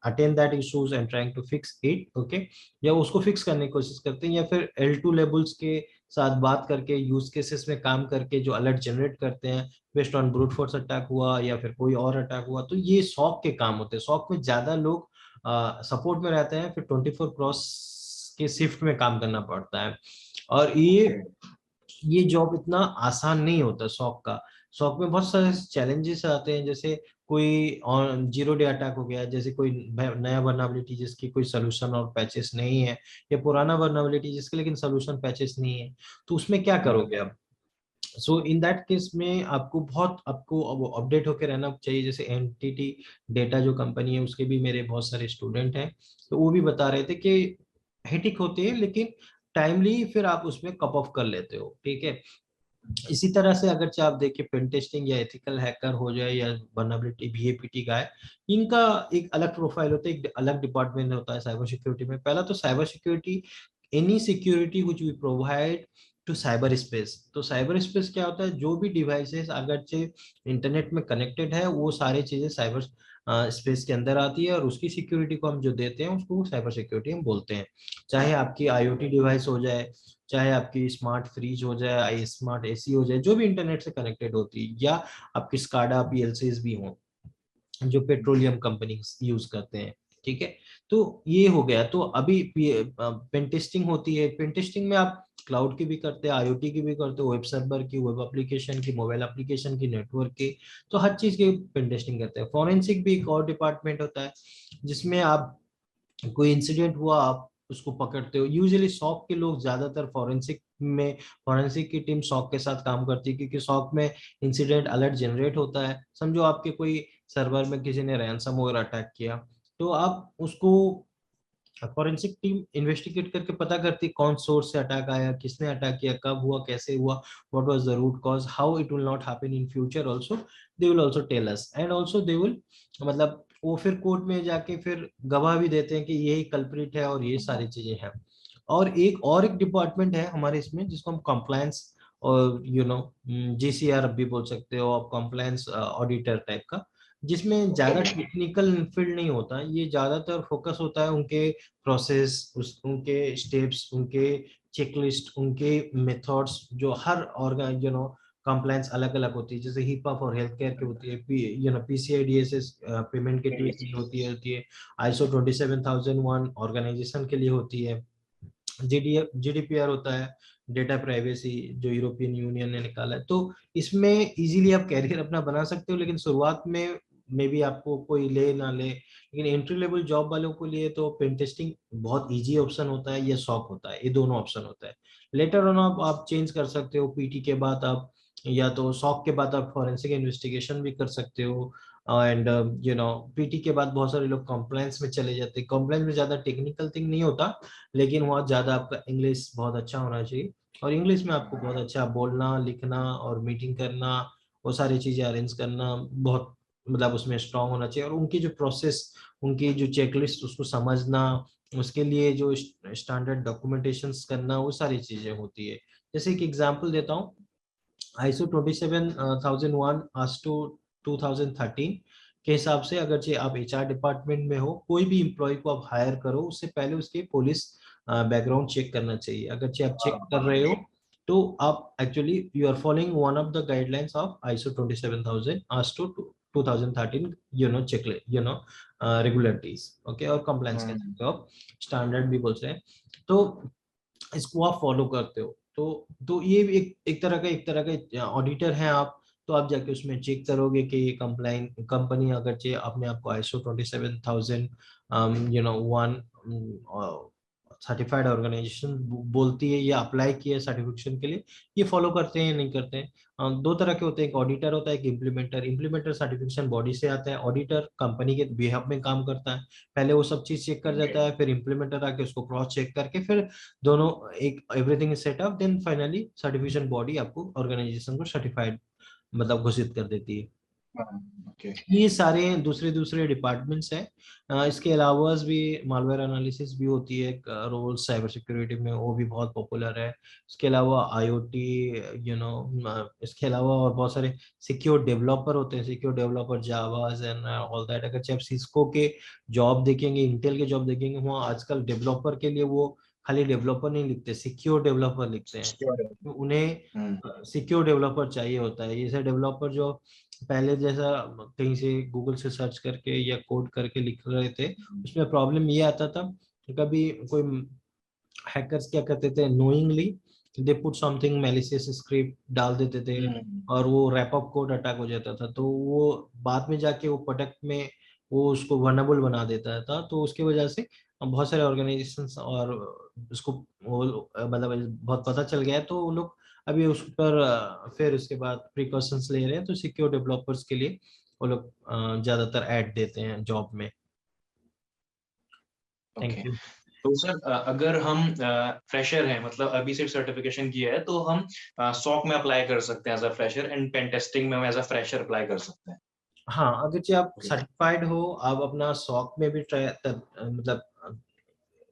attend that issues and trying to fix it, okay, या उसको फिक्स करने की कोशिश करते हैं, या फिर L2 लेवल्स के साथ बात करके यूज केसेस में काम करके जो अलर्ट जनरेट करते हैं based on brute force attack हुआ या फिर कोई और अटैक हुआ, तो ये सॉक के काम होते हैं। सॉक में ज्यादा लोग सपोर्ट में रहते हैं, फिर 24 क्रॉस के शिफ्ट में काम करना पड़ता है। और ये जॉब इतना आसान नहीं होता शॉक का। शॉक में बहुत सारे चैलेंजेस आते हैं, जैसे कोई जीरो डे अटैक हो गया, जैसे कोई नया वर्नाबिलिटी जिसकी कोई सोल्यूशन और पैचेस नहीं है, या पुराना वर्नाबिलिटी जिसके लेकिन सोल्यूशन पैचेस नहीं है, तो उसमें क्या करोगे आप? सो इन दैट केस में आपको अपडेट होकर रहना चाहिए। जैसे एंटिटी डेटा जो कंपनी है उसके भी मेरे बहुत सारे स्टूडेंट हैं, तो वो भी बता रहे थे कि हेटिक होती है लेकिन टाइमली फिर आप उसमें कप ऑफ कर लेते हो, ठीक है। इसी तरह से अगर चाहे आप देखिए पेन टेस्टिंग या एथिकल हैकर हो जाए या वल्नरेबिलिटी VAPT का है, इनका एक अलग प्रोफाइल होता है, एक अलग डिपार्टमेंट होता है साइबर सिक्योरिटी में। पहला तो cyber security, any security which we provide to cyber space. तो साइबर स्पेस क्या होता है, जो भी डिवाइसेस अगर से इंटरनेट में कनेक्टेड है वो सारी चीजें साइबर स्पेस के अंदर आती है, और उसकी सिक्योरिटी को हम जो देते हैं उसको साइबर सिक्योरिटी हम बोलते हैं। चाहे आपकी IoT डिवाइस हो जाए, चाहे आपकी स्मार्ट फ्रिज हो जाए, स्मार्ट AC हो जाए, जो भी इंटरनेट से कनेक्टेड होती है, या आपकी स्काडा PLCs भी हों जो पेट्रोलियम कंपनी यूज करते हैं, ठीक है। तो ये हो गया। तो अभी पेन टेस्टिंग होती है, पेन टेस्टिंग में आप क्लाउड की भी करते हैं, IoT की भी करते हो, वेब सर्वर की, वेब एप्लीकेशन की, मोबाइल एप्लीकेशन की, नेटवर्क की, तो हर चीज की पेन टेस्टिंग करते हैं। फॉरेंसिक भी एक और डिपार्टमेंट होता है, जिसमें आप कोई इंसिडेंट हुआ आप उसको पकड़ते हो। यूजुअली सॉक के लोग ज्यादातर फॉरेंसिक की टीम सॉक के साथ काम करती है, क्योंकि सॉक में इंसिडेंट अलर्ट जनरेट होता है। समझो आपके कोई सर्वर में किसी ने रैंसमवेयर अटैक किया, तो आप उसको फॉरेंसिक टीम इन्वेस्टिगेट करके पता करती है कौन सोर्स से अटैक आया, किसने अटैक किया, कब हुआ, कैसे हुआ, what was the root cause, how it will not happen in future also, they will also tell us, and also they will, मतलब वो फिर कोर्ट में जाके फिर गवाह भी देते हैं कि यही कल्प्रिट है और ये सारी चीजें हैं। और एक डिपार्टमेंट है हमारे इसमें जिसको हम कंप्लायंस और GCR भी बोल सकते हो आप, कंप्लायंस ऑडिटर टाइप का, जिसमें ज्यादा टेक्निकल फील्ड नहीं होता, ये ज्यादातर फोकस होता है उनके प्रोसेस, उनके स्टेप्स, उनके चेकलिस्ट, उनके मेथड्स, जो हर ऑर्गन कंप्लायंस अलग अलग होती है। जैसे HIPAA फॉर हेल्थ केयर की होती है, PCI DSS पेमेंट गेटवे के लिए होती है, ISO 27001 ऑर्गेनाइजेशन के लिए होती है, GDPR होता है, डेटा प्राइवेसी जो यूरोपियन यूनियन ने निकाला है। तो इसमें इजीली आप कैरियर अपना बना सकते हो, लेकिन शुरुआत में मे बी आपको कोई ले ना ले, लेकिन एंट्री लेवल जॉब वालों को लिए तो पेन टेस्टिंग बहुत इजी ऑप्शन होता है, या सॉक होता है, ये दोनों ऑप्शन होता है। लेटर ऑन आप चेंज कर सकते हो, PT के बाद आप, या तो सॉक के बाद आप फॉरेंसिक इन्वेस्टिगेशन भी कर सकते हो, एंड PT के बाद बहुत सारे लोग कॉम्प्लायंस में चले जाते हैं। कॉम्प्लायंस में ज्यादा टेक्निकल थिंग नहीं होता, लेकिन वहाँ ज्यादा आपका इंग्लिश बहुत अच्छा होना चाहिए, और इंग्लिश में आपको बहुत अच्छा बोलना, लिखना और मीटिंग करना, वो सारी चीजें अरेंज करना बहुत, मतलब उसमें स्ट्रांग होना चाहिए। और उनकी जो प्रोसेस, उनकी जो चेकलिस्ट उसको समझना, उसके लिए जो स्टैंडर्ड डॉक्यूमेंटेशंस करना, वो सारी चीजें होती है। जैसे एक एग्जांपल देता हूँ, ISO 27001 आज टू 2013 के हिसाब से, अगर जे आप HR डिपार्टमेंट में हो, कोई भी एम्प्लॉय को आप हायर करो उससे पहले उसके पुलिस बैकग्राउंड चेक करना चाहिए। अगर जे आप चेक कर रहे हो तो आप actually you are following one of the guidelines of ISO 27000 आज टू 2013 चेक रेगुलरिटीज, ओके, और कंप्लायंस कह सकते हो आप, स्टैंडर्ड भी बोलते हैं। तो इसको आप फॉलो करते हो, तो ये भी एक तरह का ऑडिटर हैं आप। तो आप जाके उसमें चेक करोगे कि ये कंप्लाइन कंपनी अगर चाहिए अपने आप को ISO 27000 वन सर्टिफाइड ऑर्गेनाइजेशन बोलती है या अप्लाई किया है सर्टिफिकेशन के लिए, ये फॉलो करते हैं या नहीं करते हैं। दो तरह के होते हैं, एक ऑडिटर होता है, एक इम्प्लीमेंटर। इम्प्लीमेंटर सर्टिफिकेशन बॉडी से आता है, ऑडिटर कंपनी के बिहाफ में काम करता है। पहले वो सब चीज चेक कर जाता है, फिर इम्प्लीमेंटर आके उसको क्रॉस चेक करके फिर दोनों एक everything is set up, then finally certification body आपको ऑर्गेनाइजेशन को सर्टिफाइड मतलब घोषित कर देती है। ओके। ये सारे दूसरे दूसरे डिपार्टमेंट्स हैं। इसके अलावा भी मालवेयर एनालिसिस भी होती है रोल साइबर सिक्योरिटी में, वो भी बहुत पॉपुलर है। इसके अलावा आईओटी, इसके अलावा और बहुत सारे सिक्योर डेवलपर होते हैं, secure developer Javas and all that. अगर आप सिस्को के जॉब देखेंगे, इंटेल के जॉब देखेंगे, वहाँ आजकल डेवलपर के लिए वो खाली डेवलपर नहीं लिखते, सिक्योर डेवलपर लिखते हैं। तो उन्हें सिक्योर डेवलपर चाहिए होता है। ये डेवलपर जो पहले जैसा कहीं से गूगल से सर्च करके या कोड करके लिख रहे थे, उसमें प्रॉब्लम ये आता था कि कभी कोई हैकर्स क्या करते थे, knowingly they put something malicious script डाल देते थे, और वो रैप अप कोड अटैक हो जाता था। तो वो बाद में जाके वो प्रोडक्ट में वो उसको वनरेबल बना देता था। तो उसकी वजह से बहुत सारे ऑर्गेनाइजेशंस और उसको वो मतलब बहुत पता चल गया है, तो वो लोग अभी उस पर फिर उसके बाद प्रिकॉशंस ले रहे हैं। तो सिक्योर डेवलपर्स के लिए वो लोग ज्यादातर ऐड देते हैं जॉब में। ओके। Thank you. तो सर अगर हम फ्रेशर हैं, मतलब अभी सिर्फ सर्टिफिकेशन किया है, तो हम सॉक में अप्लाई कर सकते हैं as a fresher, and pen testing में हम एज अ फ्रेशर अप्लाई कर सकते हैं। हाँ, अगर जो आप ओके। सर्टिफाइड हो, आप अपना सॉक में भी ट्राई मतलब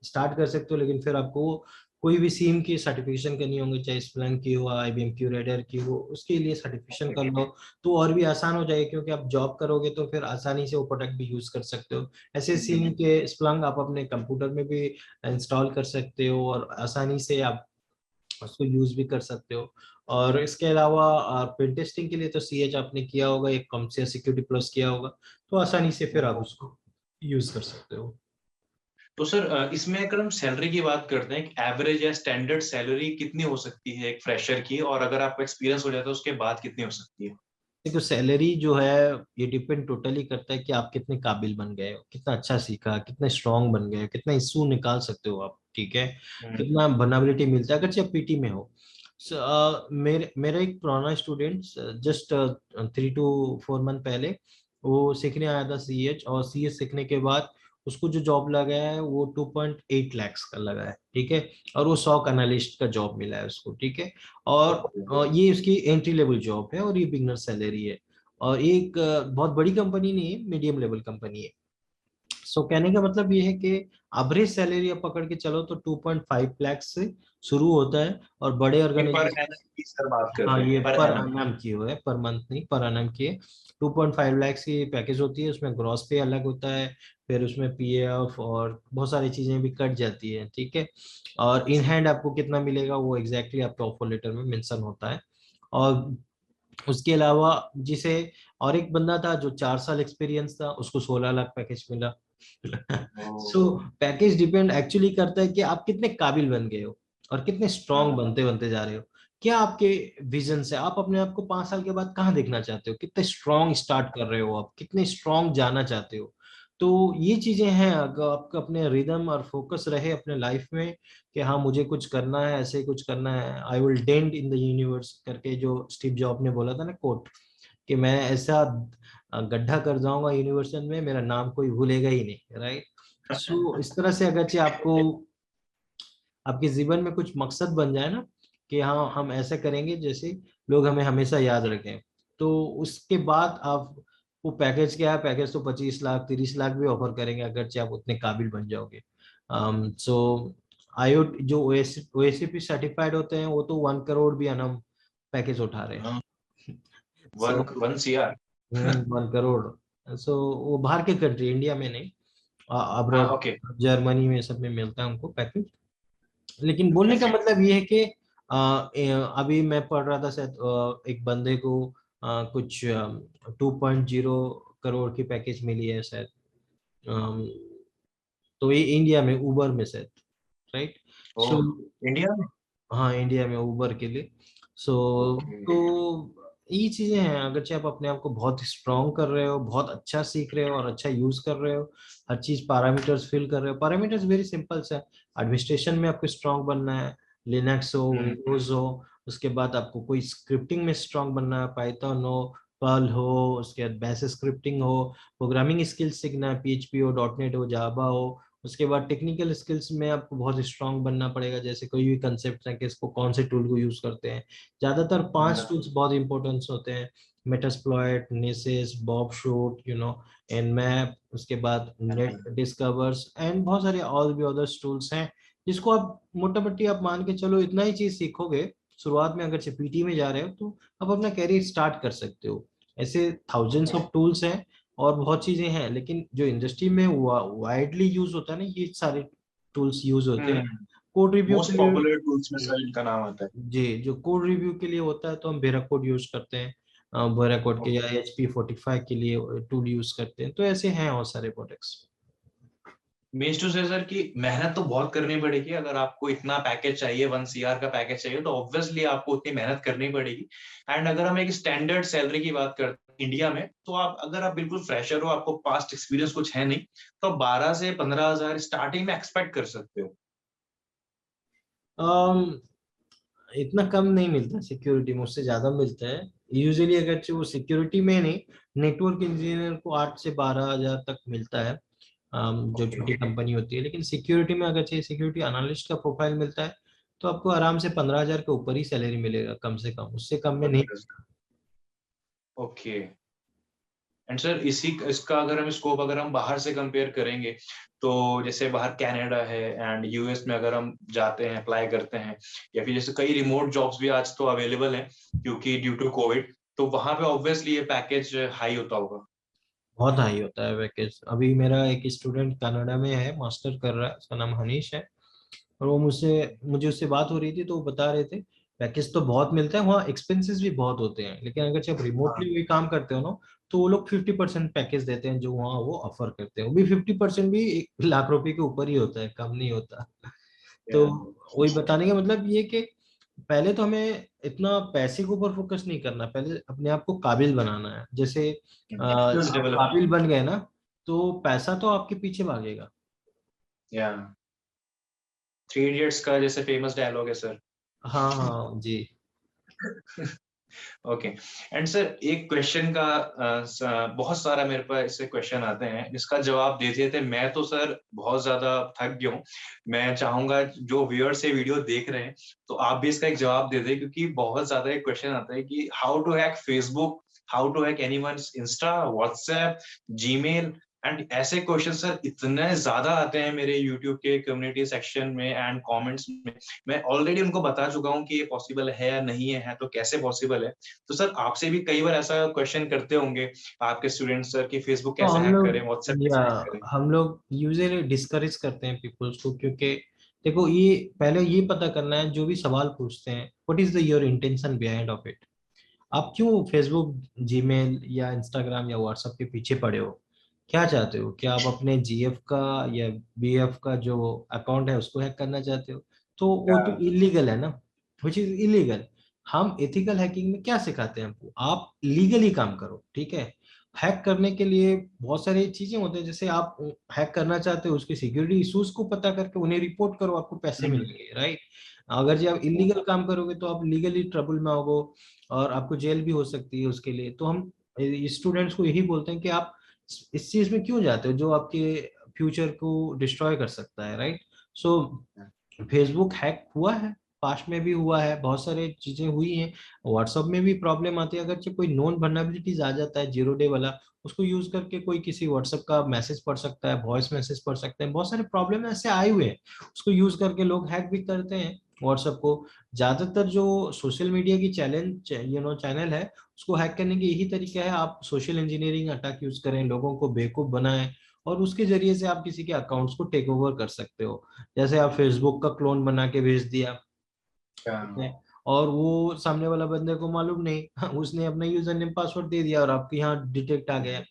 स्टार्ट कर सकते हो, लेकिन फिर आपको कोई भी सीम की सर्टिफिकेशन करनी होगी, चाहे स्प्लंक की हो, आईबीएम की रेडर की हो, उसके लिए सर्टिफिकेशन कर लो तो और भी आसान हो जाएगा, क्योंकि आप जॉब करोगे तो फिर आसानी से वो प्रोडक्ट भी यूज कर सकते हो। ऐसे सीम के स्प्लंक आप अपने कंप्यूटर में भी इंस्टॉल कर सकते हो और आसानी से आप उसको यूज भी कर सकते हो। और इसके अलावा पेन टेस्टिंग के लिए तो सीएच आपने किया होगा, एक कम से सिक्योरिटी प्लस किया होगा, तो आसानी से फिर आप उसको यूज कर सकते हो। तो सर इसमें अगर हम सैलरी की बात करते हैं, एक एवरेज या स्टैंडर्ड सैलरी कितनी हो सकती है एक फ्रेशर की, और अगर आपको एक्सपीरियंस हो जाता है उसके बाद कितनी हो सकती है? देखो, सैलरी जो है ये डिपेंड टोटली करता है कि आप कितने काबिल बन गए हो, कितना अच्छा सीखा, कितने स्ट्रांग बन गए हो, कितना इशू निकाल सकते हो आप, ठीक है, कितना वल्नरेबिलिटी मिलता है अगर आप पीटी में हो। मेरे मेरा एक पुराना स्टूडेंट जस्ट 3 to 4 मंथ पहले वो सीखने आया था सीएच, और सीएच सीखने के बाद उसको जो जॉब लगा है वो 2.8 lakhs का लगा है, ठीक है। और वो सॉक एनालिस्ट का जॉब मिला है उसको, ठीक है। और ये उसकी एंट्री लेवल जॉब है और ये बिगनर सैलरी है। और एक बहुत बड़ी कंपनी नहीं है, मीडियम लेवल कंपनी है। सो कहने का मतलब ये है कि एवरेज सैलरी आप पकड़ के चलो तो 2.5 लाख से शुरू होता है, और बड़े पर ऑर्गेनाइजेशन। एनम की सर बात कर हाँ, रहे हैं, ये पर पर एनम। एनम की हो है, पर मंथ नहीं, पर एनम की है। 2.5 लाख की पैकेज होती है, उसमें ग्रॉस पे अलग होता है, फिर उसमें पीएफ और बहुत सारी चीजें भी कट जाती है, ठीक है। और इन हैंड आपको कितना मिलेगा वो एग्जैक्टली आपके ऑफर लेटर में मेंशन होता है। और उसके अलावा जिसे और एक बंदा था जो 4 साल एक्सपीरियंस था, उसको 16 लाख पैकेज मिला। सो पैकेज डिपेंड एक्चुअली करता है कि आप कितने काबिल बन गए हो और कितने स्ट्रांग बनते बनते जा रहे हो। क्या आपके विजन से आप अपने आप को 5 साल के बाद कहाँ देखना चाहते हो, कितने स्ट्रांग स्टार्ट कर रहे हो आप, कितने स्ट्रांग जाना चाहते हो। तो ये चीजें हैं, अगर आपका अपने रिदम और फोकस रहे अपने लाइफ में कि हाँ मुझे कुछ करना है, ऐसे कुछ करना है, I will dent in the universe करके जो स्टीव जॉब ने बोला था ना कोट, कि मैं ऐसा गड्ढा कर जाऊंगा यूनिवर्सल में, मेरा नाम कोई भूलेगा ही नहीं, राइट। सो इस तरह से अगर आपको आपके जीवन में कुछ मकसद बन जाए ना, कि हाँ हम ऐसा करेंगे जैसे लोग हमें हमेशा याद रखें, तो उसके बाद आप वो पैकेज क्या है, पैकेज तो 25 लाख 30 लाख भी ऑफर करेंगे अगर आप उतने काबिल बन जाओगे। सो आईओ जो ओएससीपी सर्टिफाइड होते हैं वो तो 1 करोड़ भी अनम पैकेज उठा रहे हैं। One so one CR. 1 crore. So वो बाहर के कंट्री, इंडिया में नहीं, हाँ, अब्रॉड, ओके। जर्मनी में सब में मिलता है उनको पैकेज। लेकिन बोलने का मतलब ये है कि अभी मैं पढ़ रहा था शायद एक बंदे को कुछ 2.0 करोड़ की पैकेज मिली है शायद। अम, तो ये इंडिया में उबर में शायद, राइट। ओ, सो इंडिया में। हाँ, इंडिया में उबर के लिए। So okay. तो ये चीजें हैं, अगर चाहे आप अपने आप को बहुत स्ट्रॉन्ग कर रहे हो, बहुत अच्छा सीख रहे हो और अच्छा यूज कर रहे हो, हर चीज पैरामीटर्स फिल कर रहे हो। पैरामीटर्स वेरी सिंपल है, एडमिनिस्ट्रेशन में आपको स्ट्रॉन्ग बनना है, लिनक्स हो, विंडोज हो। उसके बाद आपको कोई स्क्रिप्टिंग में स्ट्रॉन्ग बनना है, पाइथन हो, पर्ल हो, उसके बाद बैश स्क्रिप्टिंग हो, प्रोग्रामिंग स्किल्स सीखना है, पीएचपी हो, डॉटनेट हो, जावा हो। उसके बाद टेक्निकल स्किल्स में आपको बहुत स्ट्रांग बनना पड़ेगा, जैसे कोई भी कंसेप्ट है कि इसको कौन से टूल को यूज करते हैं। ज्यादातर 5 टूल्स बहुत इंपॉर्टेंट होते हैं: मेटास्प्लॉयट, नेसिस, बॉब शूट, nmap, उसके बाद नेट डिस्कवर्स एंड बहुत सारे और भी अदर्स टूल्स हैं, जिसको आप मोटा मोटी आप मान के चलो इतना ही चीज सीखोगे शुरुआत में। अगर पीटी में जा रहे हो तो आप अपना कैरियर स्टार्ट कर सकते हो। ऐसे थाउजेंड्स ऑफ टूल्स हैं और बहुत चीजें हैं, लेकिन जो इंडस्ट्री में वाइडली यूज होता है ना, ये सारे टूल्स यूज होते हैं कोड रिव्यू के मोस्ट लिए। पॉपुलर टूल्स में सर इनका नाम आता है। जी, जो कोड रिव्यू के लिए होता है तो हम बेरा कोड यूज करते हैं, बेरा कोड के, या ओके। HP45 के लिए टूल यूज करते हैं। तो ऐसे हैं और सारे प्रोडक्ट्स। मीन्स टू से सर कि मेहनत तो बहुत करनी पड़ेगी, अगर आपको इतना पैकेज चाहिए, 1 CR का पैकेज चाहिए, तो ऑब्वियसली आपको उतनी मेहनत करनी पड़ेगी। एंड अगर हम एक स्टैंडर्ड सैलरी की बात करते हैं इंडिया में, तो आप अगर आप बिल्कुल फ्रेशर हो, आपको पास्ट एक्सपीरियंस कुछ है नहीं, तो आप 12 से 15 हजार स्टार्टिंग में एक्सपेक्ट कर सकते हो। इतना कम नहीं मिलता सिक्योरिटी में, उससे ज्यादा मिलता है यूजुअली। अगर वो सिक्योरिटी में नहीं, नेटवर्क इंजीनियर को 8 से 12 हजार तक मिलता है, जो ओके। छोटी कंपनी होती है। लेकिन सिक्योरिटी में अगर चाहिए, सिक्योरिटी एनालिस्ट का प्रोफाइल मिलता है, तो आपको आराम से 15 हजार के ऊपर ही सैलरी मिलेगा, कम से कम, उससे कम में नहीं। ओके। एंड सर इसी इसका अगर हम स्कोप अगर हम बाहर से कंपेयर करेंगे, तो जैसे बाहर कनाडा है एंड यूएस में अगर हम जाते हैं, अप्लाई करते हैं, या फिर जैसे कई रिमोट जॉब्स भी आज तो अवेलेबल हैं क्योंकि ड्यू टू कोविड, तो वहां पे ऑब्वियसली ये पैकेज हाई होता होगा। बहुत हाई होता है पैकेज। अभी मेरा एक स्टूडेंट कनाडा में है, मास्टर कर रहा है, उसका नाम हनीश है। और वो मुझे उससे बात हो रही थी, तो वो बता रहे थे पैकेज तो बहुत मिलता है वहाँ, एक्सपेंसेस भी बहुत होते हैं, लेकिन अगर आप हाँ। रिमोटली भी काम करते हो ना, तो वो लोग 50% पैकेज देते हैं, जो वहाँ वो ऑफर करते हैं। वो भी 50% भी 1 लाख रुपए के ऊपर ही होता है, कम नहीं होता। तो Yeah. वही बताने का मतलब ये कि पहले तो हमें इतना पैसे के ऊपर फोकस नहीं करना, पहले अपने आप को काबिल बनाना है। जैसे स्किल्स आप डेवलप। काबिल बन गए ना, तो पैसा तो आपके पीछे भागेगा। या 3 इडियट्स का जैसे फेमस डायलॉग है सर। हाँ हाँ जी। ओके। एंड सर एक क्वेश्चन का बहुत सारा मेरे पास इससे क्वेश्चन आते हैं, जिसका जवाब दे देते मैं तो सर बहुत ज्यादा थक गया हूँ। मैं चाहूंगा जो व्यूअर्स ये वीडियो देख रहे हैं, तो आप भी इसका एक जवाब दे दें, क्योंकि बहुत ज्यादा एक क्वेश्चन आता है कि how to hack Facebook, how to hack anyone's insta, WhatsApp, Gmail. And ऐसे क्वेश्चन सर इतने ज्यादा आते हैं मेरे यूट्यूब के कम्युनिटी सेक्शन में एंड कमेंट्स में। मैं ऑलरेडी उनको बता चुका हूँ कि ये पॉसिबल है या नहीं है तो कैसे पॉसिबल है। तो सर आपसे भी कई बार ऐसा क्वेश्चन करते होंगे आपके स्टूडेंट्स सर कि फेसबुक तो कैसे हम हैक करें, व्हाट्सएप लोग या कैसे हैक करें। हम लोग यूजली डिस्करेज करते हैं पीपल्स को, क्योंकि देखो, ये पहले ये पता करना है जो भी सवाल पूछते हैं, what is the your intention behind of it. आप क्यों फेसबुक, जीमेल या इंस्टाग्राम या व्हाट्सएप के पीछे पड़े हो? क्या चाहते हो? क्या आप अपने जीएफ का या बीएफ का जो अकाउंट है उसको हैक करना चाहते हो? तो वो तो इलीगल है ना, विच इज इलीगल। हम एथिकल हैकिंग में क्या सिखाते हैं आपको? आप लीगली काम करो, ठीक है। हैक करने के लिए बहुत सारी चीजें होते हैं, जैसे आप हैक करना चाहते हो, उसके सिक्योरिटी इश्यूज को पता करके उन्हें रिपोर्ट करो, आपको पैसे मिलेंगे, राइट। अगर जब आप इलीगल काम करोगे तो आप लीगली ट्रबल में होगे और आपको जेल भी हो सकती है उसके लिए। तो हम स्टूडेंट्स को यही बोलते हैं कि आप इस चीज में क्यों जाते हो जो आपके फ्यूचर को डिस्ट्रॉय कर सकता है, राइट। सो फेसबुक हैक हुआ है, पास्ट में भी हुआ है, बहुत सारी चीजें हुई हैं। व्हाट्सएप में भी प्रॉब्लम आती है, अगर कोई नॉन वल्नरेबिलिटीज आ जाता है 0 डे वाला, उसको यूज करके कोई किसी व्हाट्सएप का मैसेज पढ़ सकता है, वॉइस मैसेज पढ़ सकते हैं, बहुत सारे प्रॉब्लम ऐसे आए हुए हैं। उसको यूज करके लोग हैक भी करते हैं व्हाट्सएप को। ज्यादातर जो सोशल मीडिया की चैनल है, उसको हैक करने की यही तरीका है, आप सोशल इंजीनियरिंग अटैक यूज करें, लोगों को बेवकूफ बनाएं, और उसके जरिए से आप किसी के अकाउंट्स को टेक ओवर कर सकते हो। जैसे आप फेसबुक का क्लोन बना के भेज दिया, ठीक है, और वो सामने वाला बंदे को मालूम नहीं उसने अपना यूजर नेम पासवर्ड दे दिया और आपके यहाँ डिटेक्ट आ गया,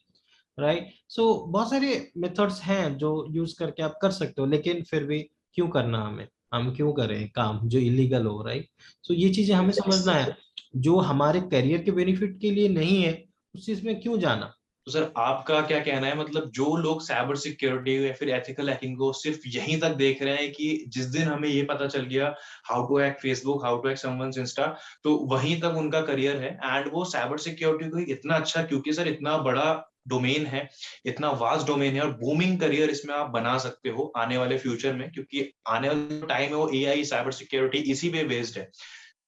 राइट। सो बहुत सारे मेथड्स हैं जो यूज करके आप कर सकते हो, लेकिन फिर भी क्यों करना हमें, हम क्यों करें काम जो इलीगल हो, राइट। सो ये चीजें हमें समझना है। जो हमारे करियर के बेनिफिट के लिए नहीं है, उस चीज में क्यों जाना। तो सर आपका क्या कहना है, मतलब जो लोग साइबर सिक्योरिटी या फिर एथिकल हैकिंग को सिर्फ यहीं तक देख रहे हैं कि जिस दिन हमें ये पता चल गया how to hack Facebook, how to hack someone's insta, तो वहीं तक उनका करियर है, एंड वो साइबर सिक्योरिटी को इतना अच्छा, क्योंकि सर इतना बड़ा डोमेन है, इतना वास्ट डोमेन है, और बूमिंग करियर इसमें आप बना सकते हो आने वाले फ्यूचर में, क्योंकि आने वाले टाइम है वो एआई साइबर सिक्योरिटी इसी पे बेस्ड है।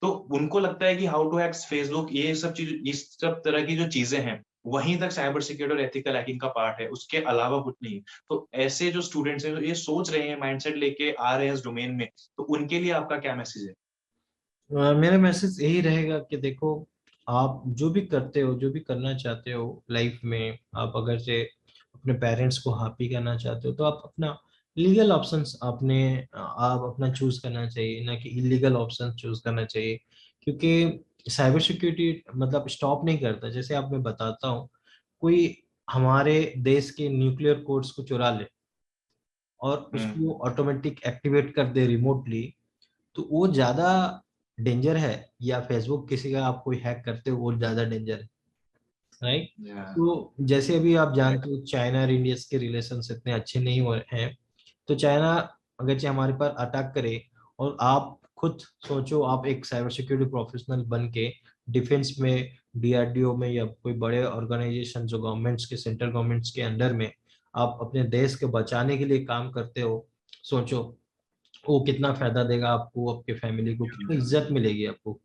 तो उनको लगता है कि हाउ टू हैक फेसबुक, ये सब चीज, इस सब तरह की जो चीजें हैं, वहीं तक साइबर सिक्योरिटी और एथिकल हैकिंग का पार्ट है, उसके अलावा कुछ नहीं। तो ऐसे जो स्टूडेंट्स हैं, जो ये सोच रहे हैं, माइंडसेट लेके आ रहे हैं इस डोमेन में, तो उनके लिए आपका क्या मैसेज है? मेरा मैसेज यही रहेगा कि देखो, आप जो भी करते हो, जो भी करना चाहते हो लाइफ में, आप अगर से अपने पेरेंट्स को हैप्पी करना चाहते हो, तो आप अपना लीगल ऑप्शंस आप अपना चूज करना चाहिए, ना कि इलीगल ऑप्शंस चूज करना चाहिए। क्योंकि साइबर सिक्योरिटी मतलब स्टॉप नहीं करता। जैसे आप मैं बताता हूँ, कोई हमारे देश के न्यूक्लियर कोड्स को चुरा ले और उसको ऑटोमेटिक एक्टिवेट कर दे रिमोटली, तो वो ज्यादा डेंजर है, या फेसबुक किसी का आप कोई हैक करते हो वो ज्यादा डेंजर है, राइट। या तो जैसे अभी आप करेक्ट। जानते हो चाइना और इंडिया के रिलेशन इतने अच्छे नहीं हो रहे हैं। तो चाइना अगर चाहे हमारे पर अटैक करे, और आप खुद सोचो, आप एक साइबर सिक्योरिटी प्रोफेशनल बन के डिफेंस में, डीआरडीओ में, या कोई बड़े ऑर्गेनाइजेशन जो गवर्नमेंट्स के, सेंट्रल गवर्नमेंट्स के अंडर में आप अपने देश के बचाने के लिए काम करते हो, सोचो वो कितना फायदा देगा आपको, आपके फैमिली को कितनी इज्जत मिलेगी आपको।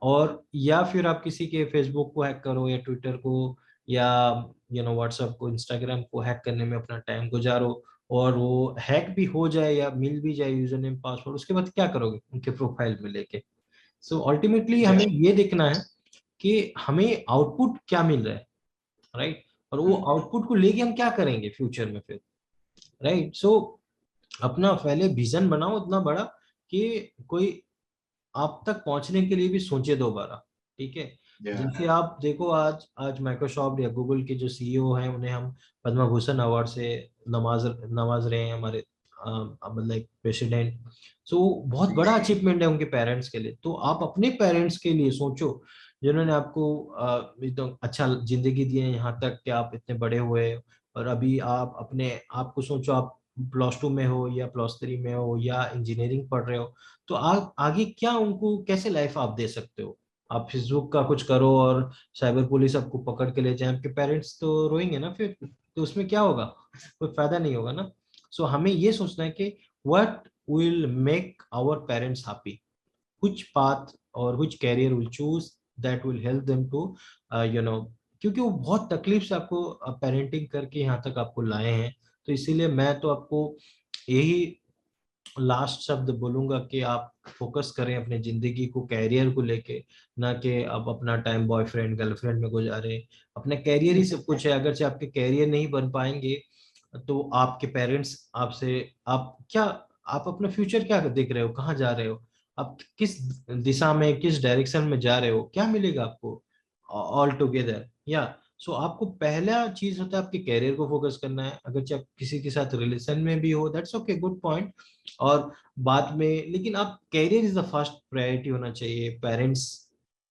और या फिर आप किसी के फेसबुक को हैक करो, या ट्विटर को, या व्हाट्सएप को, इंस्टाग्राम को हैक करने में अपना टाइम गुजारो, और वो हैक भी हो जाए या मिल भी जाए यूजर नेम पासवर्ड, उसके बाद क्या करोगे उनके प्रोफाइल में लेके। सो अल्टीमेटली हमें ये देखना है कि हमें आउटपुट क्या मिल रहा है, राइट। और वो आउटपुट को लेके हम क्या करेंगे फ्यूचर में फिर, राइट। सो अपना पहले विजन बनाओ इतना बड़ा कि कोई आप तक पहुंचने के लिए भी सोचे दोबारा, ठीक है। जैसे आप देखो, आज आज माइक्रोसॉफ्ट या गूगल के जो सीईओ हैं, उन्हें हम पद्म भूषण अवार्ड से नवाज नवाज रहे हैं हमारे मतलब प्रेसिडेंट। सो बहुत बड़ा अचीवमेंट है उनके पेरेंट्स के लिए। तो आप अपने पेरेंट्स के लिए सोचो, जिन्होंने आपको एकदम अच्छा जिंदगी दी है यहाँ तक कि आप इतने बड़े हुए। और अभी आप अपने आप को सोचो, आप +2 में हो या +3 में हो या इंजीनियरिंग पढ़ रहे हो, तो आप आगे क्या, उनको कैसे लाइफ आप दे सकते हो। आप फेसबुक का कुछ करो और साइबर पुलिस आपको पकड़ के ले जाए, आपके पेरेंट्स तो रोएंगे ना फिर, तो उसमें क्या होगा, कोई फायदा नहीं होगा ना। सो हमें ये सोचना है कि what will make our parents happy, which path or which career will choose that will help them to you know, क्योंकि वो बहुत तकलीफ से आपको पेरेंटिंग करके यहाँ तक आपको लाए हैं। तो इसीलिए मैं तो आपको यही लास्ट शब्द बोलूंगा कि आप फोकस करें अपने जिंदगी को, कैरियर को लेके, ना कि आप अपना टाइम बॉयफ्रेंड गर्लफ्रेंड में गुजारें। अपना कैरियर ही सब कुछ है। अगर से आपके कैरियर नहीं बन पाएंगे, तो आपके पेरेंट्स आपसे, आप क्या, आप अपना फ्यूचर क्या देख रहे हो, कहाँ जा रहे हो, आप किस दिशा में, किस डायरेक्शन में जा रहे हो, क्या मिलेगा आपको ऑल टुगेदर। या सो आपको पहला चीज होता है आपके कैरियर को फोकस करना है। अगर चाहे आप किसी के साथ रिलेशन में भी हो, दैट्स ओके, गुड पॉइंट। और बाद में, लेकिन आप career is the first priority होना चाहिए। पेरेंट्स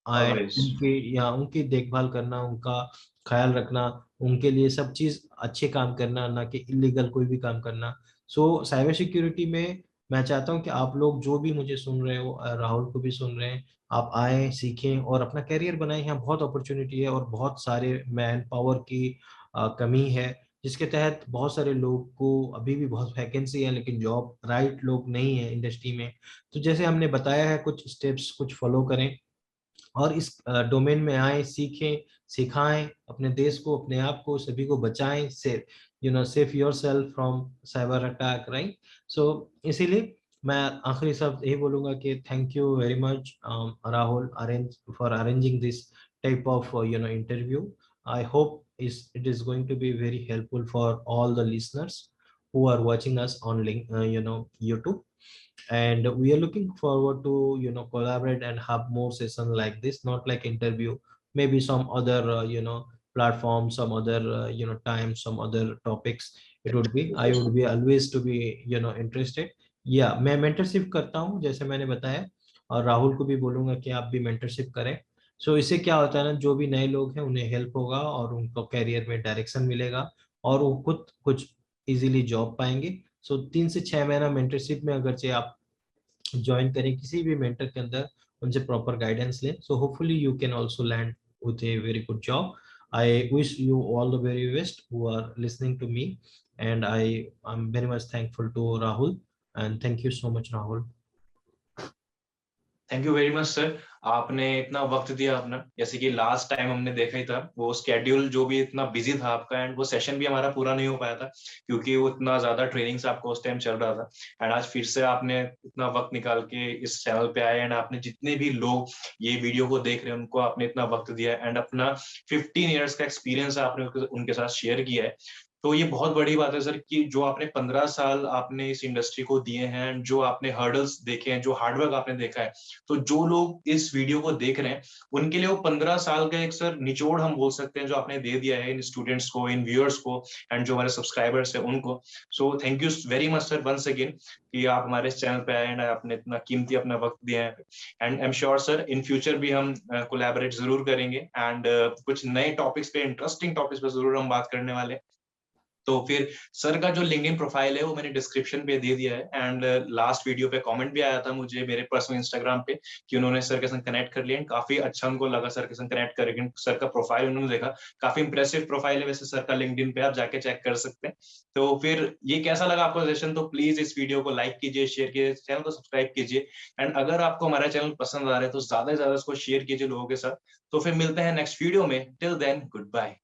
आए, ऑलवेज। उनके या उनकी देखभाल करना, उनका ख्याल रखना, उनके लिए सब चीज अच्छे काम करना, ना कि इलीगल कोई भी काम करना। सो साइबर सिक्योरिटी में मैं चाहता हूँ कि आप लोग जो भी मुझे सुन रहे हो, राहुल को भी सुन रहे हैं, आप आए, सीखें और अपना कैरियर बनाएं। यहाँ बहुत अपॉर्चुनिटी है और बहुत सारे मैन पावर की कमी है, जिसके तहत बहुत सारे लोग को अभी भी बहुत वैकेंसी है, लेकिन जॉब राइट लोग नहीं है इंडस्ट्री में। तो जैसे हमने बताया है, कुछ स्टेप्स कुछ फॉलो करें और इस डोमेन में आए, सीखें, सिखाएं अपने देश को, अपने आप को, सभी को बचाएं, say save yourself from cyber attack, right. So इसीलिए मैं आखिरी शब्द यही बोलूंगा कि thank you very much Rahul, arrange for arranging this type of interview. I hope is it is going to be very helpful for all the listeners who are watching us on YouTube. And we are looking forward to collaborate and have more sessions like this, not like interview, maybe some other platform, some other time, some other topics. It would be, I would be always to be interested. मैं mentorship करता हूँ जैसे मैंने बताया, और राहुल को भी बोलूंगा कि आप भी मेंटरशिप करें। सो इससे क्या होता है ना, जो भी नए लोग हैं उन्हें हेल्प होगा और उनको कैरियर में डायरेक्शन मिलेगा और वो खुद कुछ इजीली जॉब पाएंगे। सो 3 से 6 महीना मेंटरशिप में अगर से आप ज्वाइन करें किसी भी मेंटर के अंदर, उनसे प्रॉपर गाइडेंस लें, so hopefully you can also land with a very good job. I wish you all the very best who are listening to me, and I am very much thankful to Rahul, and thank you so much Rahul. Thank you very much sir, आपने इतना वक्त दिया अपना। जैसे कि last time हमने देखा ही था, वो स्केड्यूल जो भी इतना बिजी था आपका, एंड वो सेशन भी हमारा पूरा नहीं हो पाया था क्योंकि वो इतना ज्यादा ट्रेनिंग्स आपको उस टाइम चल रहा था। एंड आज फिर से आपने इतना वक्त निकाल के इस चैनल पे आए, एंड आपने जितने भी लोग ये वीडियो को देख रहे हैं उनको आपने इतना वक्त दिया, एंड अपना 15 ईयर्स का एक्सपीरियंस आपने उनके साथ शेयर किया है। तो ये बहुत बड़ी बात है सर कि जो आपने 15 साल आपने इस इंडस्ट्री को दिए हैं, जो आपने हर्डल्स देखे हैं, जो हार्डवर्क आपने देखा है, तो जो लोग इस वीडियो को देख रहे हैं उनके लिए वो 15 साल का एक सर निचोड़ हम बोल सकते हैं जो आपने दे दिया है इन स्टूडेंट्स को, इन व्यूअर्स को, एंड जो हमारे सब्सक्राइबर्स है उनको। So thank you very much sir once again कि आप हमारे इस चैनल पे आए एंड आपने इतना कीमती अपना वक्त दिया है। And I am sure sir in future भी हम कोलैबोरेट जरूर करेंगे, एंड कुछ नए टॉपिक्स पे, इंटरेस्टिंग टॉपिक्स पे जरूर हम बात करने वाले हैं। तो फिर सर का जो लिंक्डइन प्रोफाइल है वो मैंने डिस्क्रिप्शन पे दे दिया है, एंड लास्ट वीडियो पे कमेंट भी आया था मुझे मेरे पर्सनल इंस्टाग्राम पे कि उन्होंने सर के संग कनेक्ट कर लिया, काफी अच्छा उनको लगा सर के संग कनेक्ट करके। सर का प्रोफाइल उन्होंने देखा, काफी इंप्रेसिव प्रोफाइल है वैसे सर का लिंक्डइन पे, आप जाके चेक कर सकते हैं। तो फिर ये कैसा लगा आपको सेशन, तो प्लीज इस वीडियो को लाइक कीजिए, शेयर कीजिए, चैनल को सब्सक्राइब कीजिए, एंड अगर आपको हमारा चैनल पसंद आ रहा है तो ज्यादा से ज्यादा इसको शेयर कीजिए लोगों के साथ। तो फिर मिलते हैं नेक्स्ट वीडियो में, टिल देन गुड बाय।